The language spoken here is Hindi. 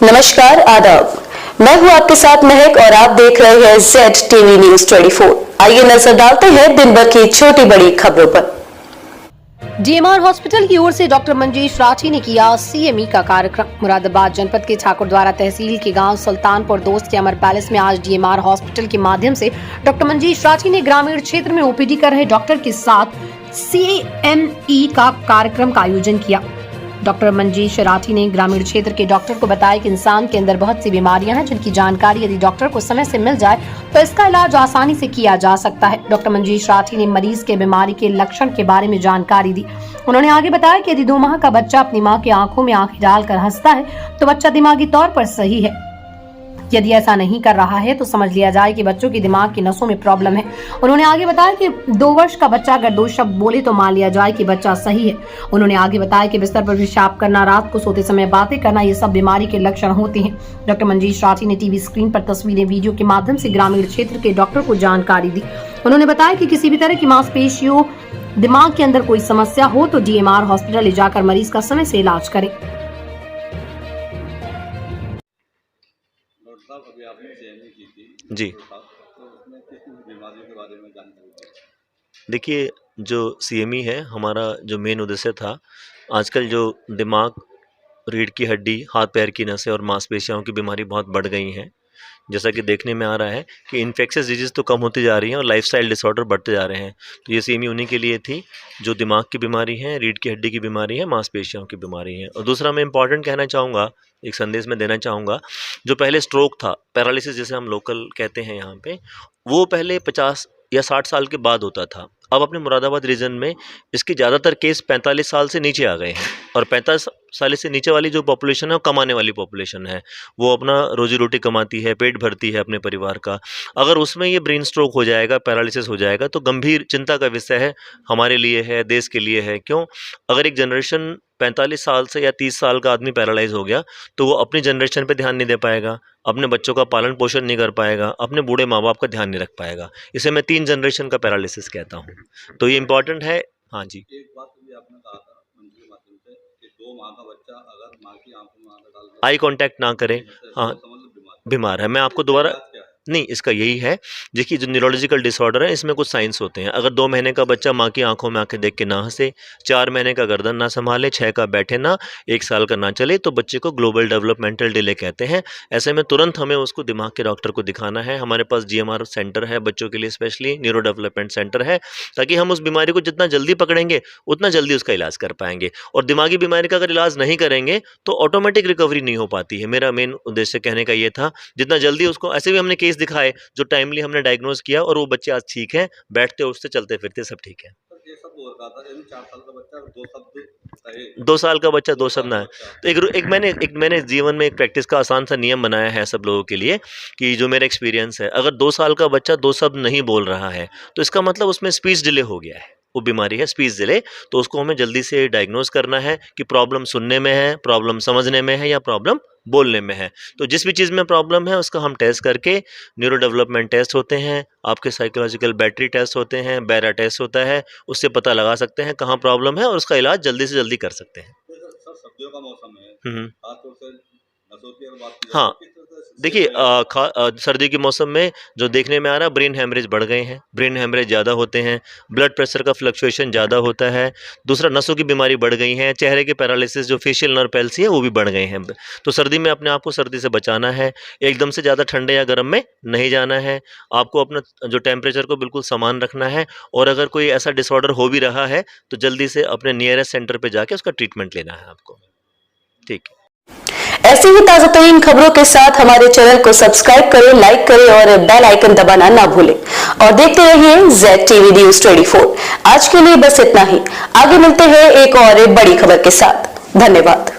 नमस्कार, आदाब। मैं हूं आपके साथ महक और आप देख रहे हैं ZTV न्यूज 24। आइए नजर डालते हैं दिन भर की छोटी बड़ी खबरों पर। DMR हॉस्पिटल की ओर से डॉक्टर मंजीश राठी ने किया CME का कार्यक्रम। मुरादाबाद जनपद के ठाकुरद्वारा तहसील के गांव सुल्तानपुर दोस्त के अमर पैलेस में आज DMR हॉस्पिटल के माध्यम से डॉक्टर मंजीश राठी ने ग्रामीण क्षेत्र में OPD कर रहे डॉक्टर के साथ CME का कार्यक्रम का आयोजन किया। डॉक्टर मंजीश राठी ने ग्रामीण क्षेत्र के डॉक्टर को बताया कि इंसान के अंदर बहुत सी बीमारियां हैं जिनकी जानकारी यदि डॉक्टर को समय से मिल जाए तो इसका इलाज आसानी से किया जा सकता है। डॉक्टर मंजीश राठी ने मरीज के बीमारी के लक्षण के बारे में जानकारी दी। उन्होंने आगे बताया कि यदि 2 माह का बच्चा अपनी मां की आंखों में आंखें डालकर हंसता है तो बच्चा दिमागी तौर पर सही है। यदि ऐसा नहीं कर रहा है तो समझ लिया जाए कि बच्चों की दिमाग की नसों में प्रॉब्लम है। उन्होंने आगे बताया कि 2 वर्ष का बच्चा अगर 2 शब्द बोले तो मान लिया जाए कि बच्चा सही है। उन्होंने आगे बताया कि बिस्तर पर पेशाब करना, रात को सोते समय बातें करना, ये सब बीमारी के लक्षण होते हैं। डॉक्टर मंजीश राठी ने टीवी स्क्रीन पर तस्वीरें, वीडियो के माध्यम से ग्रामीण क्षेत्र के डॉक्टर को जानकारी दी। उन्होंने बताया कि किसी भी तरह की मांसपेशियों, दिमाग के अंदर कोई समस्या हो तो DMR हॉस्पिटल ले जाकर मरीज का समय से इलाज करें। अभी आपने CME की थी जी, तो उसमें किस बीमारियों के बारे में जानकारी? देखिए जो CME है हमारा जो मेन उद्देश्य था, आजकल जो दिमाग, रीढ़ की हड्डी, हाथ पैर की नसें और मांसपेशियों की बीमारी बहुत बढ़ गई हैं। जैसा कि देखने में आ रहा है कि इन्फेक्शियस डिजीज़ तो कम होती जा रही हैं और लाइफस्टाइल डिसऑर्डर बढ़ते जा रहे हैं। तो ये CME उन्हीं के लिए थी जो दिमाग की बीमारी है, रीढ़ की हड्डी की बीमारी है, मांसपेशियों की बीमारी है। और दूसरा मैं इम्पॉर्टेंट कहना चाहूँगा, एक संदेश में देना चाहूँगा, जो पहले स्ट्रोक था, पैरालिसिस जिसे हम लोकल कहते हैं यहाँ पे, वो पहले 50 या 60 साल के बाद होता था। अब अपने मुरादाबाद रीजन में इसके ज़्यादातर केस 45 साल से नीचे आ गए हैं और 45 साल से नीचे वाली जो पॉपुलेशन है वो कमाने वाली पॉपुलेशन है। वो अपना रोजी रोटी कमाती है, पेट भरती है अपने परिवार का। अगर उसमें ये ब्रेन स्ट्रोक हो जाएगा, पैरालिसिस हो जाएगा तो गंभीर चिंता का विषय है, हमारे लिए है, देश के लिए है। क्यों? अगर एक जनरेशन 45 साल से या 30 साल का आदमी पैरालाइज हो गया तो वो अपनी जनरेशन पे ध्यान नहीं दे पाएगा, अपने बच्चों का पालन पोषण नहीं कर पाएगा, अपने बूढ़े माँ बाप का ध्यान नहीं रख पाएगा। इसे मैं 3 जनरेशन का पैरालिसिस कहता हूँ। तो ये इम्पॉर्टेंट है। हाँ जी, एक बात भी आपने कहा था मंत्री के माध्यम से कि 2 माह का बच्चा अगर माँ की आंखों में आंखें डाल आई कांटेक्ट ना करें, हाँ, बीमार है। मैं आपको दोबारा नहीं, इसका यही है, देखिए जो न्यूरोलॉजिकल डिसऑर्डर है इसमें कुछ साइंस होते हैं। अगर 2 महीने का बच्चा माँ की आंखों में आंखें देख के ना हंसे, 4 महीने का गर्दन ना संभाले, 6 का बैठे ना, 1 साल का ना चले, तो बच्चे को ग्लोबल डेवलपमेंटल डिले कहते हैं। ऐसे में तुरंत हमें उसको दिमाग के डॉक्टर को दिखाना है। हमारे पास GMR सेंटर है बच्चों के लिए, स्पेशली न्यूरो डेवलपमेंट सेंटर है, ताकि हम उस बीमारी को जितना जल्दी पकड़ेंगे उतना जल्दी उसका इलाज कर पाएंगे। और दिमागी बीमारी का अगर इलाज नहीं करेंगे तो ऑटोमेटिक रिकवरी नहीं हो पाती है। मेरा मेन उद्देश्य कहने का ये था, जितना जल्दी उसको, ऐसे भी हमने केस दिखाए जो टाइमली हमने डायग्नोज किया और वो बच्चे आज ठीक हैं, बैठते उठते चलते फिरते सब ठीक है। ये सब हो रहा था, यदि 4 साल का बच्चा 2 शब्द कहे, 2 साल का बच्चा 2 शब्द ना है तो एक मैंने जीवन में एक प्रैक्टिस का आसान सा नियम बनाया है सब लोगों के लिए, कि जो मेरा एक्सपीरियंस है, अगर 2 साल का बच्चा 2 शब्द नहीं बोल रहा है तो इसका मतलब उसमें स्पीच डिले हो गया है, वो बीमारी है स्पीच डिले। तो उसको हमें जल्दी से डायग्नोज करना है कि प्रॉब्लम सुनने में है, प्रॉब्लम समझने में है या प्रॉब्लम बोलने में है। तो जिस भी चीज़ में प्रॉब्लम है उसका हम टेस्ट करके, न्यूरो डेवलपमेंट टेस्ट होते हैं, आपके साइकोलॉजिकल बैटरी टेस्ट होते हैं, बैरा टेस्ट होता है, उससे पता लगा सकते हैं कहाँ प्रॉब्लम है और उसका इलाज जल्दी से जल्दी कर सकते हैं। सर सर्दियों का मौसम है, खासतौर से नसों की अगर बात की जाए, हाँ, तो किस तरह से देखिए सर्दी के मौसम में जो देखने में आ रहा है, ब्रेन हैमरेज बढ़ गए हैं, ब्रेन हैमरेज ज़्यादा होते हैं, ब्लड प्रेशर का फ्लक्चुएशन ज़्यादा होता है। दूसरा, नसों की बीमारी बढ़ गई है, चेहरे के पैरालिसिस, जो फेशियल नर्व पैल्सी है वो भी बढ़ गए हैं। तो सर्दी में अपने आप को सर्दी से बचाना है, एकदम से ज़्यादा ठंडे या गर्म में नहीं जाना है, आपको अपना जो टेम्परेचर को बिल्कुल समान रखना है। और अगर कोई ऐसा डिसऑर्डर हो भी रहा है तो जल्दी से अपने नियरेस्ट सेंटर पर जाके उसका ट्रीटमेंट लेना है आपको। ठीक है। ऐसी ही ताजा तरीन खबरों के साथ हमारे चैनल को सब्सक्राइब करें, लाइक करें और बेल आइकन दबाना ना भूलें। और देखते रहिए ZTV न्यूज 24। आज के लिए बस इतना ही। आगे मिलते हैं एक और बड़ी खबर के साथ। धन्यवाद।